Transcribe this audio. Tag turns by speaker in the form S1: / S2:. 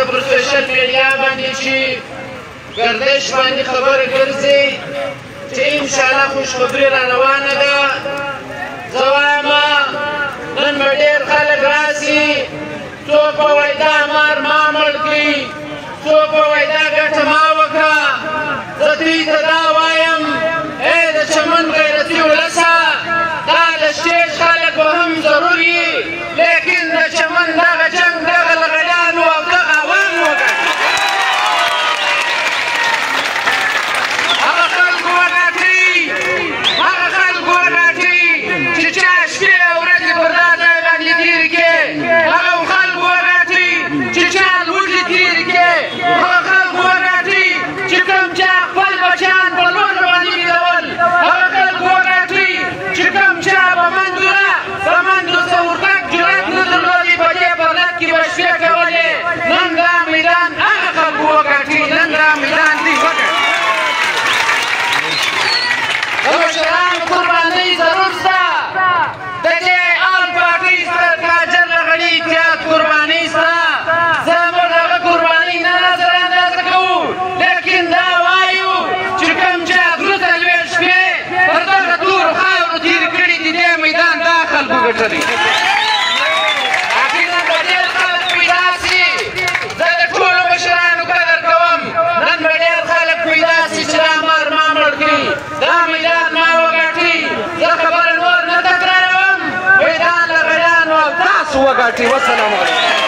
S1: پر سوشل میډیا باندې چې ګردش باندې خبره ګرځي چې انشاءالله خوشخبري را روانه ده. زه وایم نن به ډېر خلک راسي، څوک به وایي دا مار ما مړ کړي، څوک به وایي دا ګټه ما وکړه. زه دوی ته دا وایم ای د چمن غیرتي ولسه، دا د سټیج خلک به هم ضرور وي، لیکن د چمن دغه جنګ دغه لغړیانو او دغه عوام وګټي. هغه خلکو وګټي چې چا شپې او ورځې پر دا ځای باندې تېرې کړې. هغه خلکو وګټي چې چا لوږې تېرې کړې. هغه خلکو وګټي چې کوم چا خپل بچیان په لوږه باندې ویدول. هغه خلکو وګټي چې کوم چا به منډو څه ورتګ جرأت نه درلودی، په دې برلک کې به شپې کولې. نن دا میدان هغه خلکو وګټي، نن دا میدان دوی وګټي. د مشرانو قربانۍ ضرور شته، د دې آل پارټۍ ستر کاجر لغړي اتحاد قربانۍ شته. زه موږ هغه قربانۍ نه نظر اندازه کوو، لیکن دا وایو چې کوم چا درې څلوېښت شپې پر دغه تورو خاورو تېرې کړي دي، دې میدان دا خلکو ګټلی. یقینا به ډېر خلک پیدا سي. زه د ټولو مشرانو قدر کوم. نن به ډېر خلک پیدا سي چې دا مار ما مړ کړي، دا میدان ما وګټي. زه خبره نور نه تکراروم، میدان لغړیانو او تاسو وګټي. والسلام علیکم.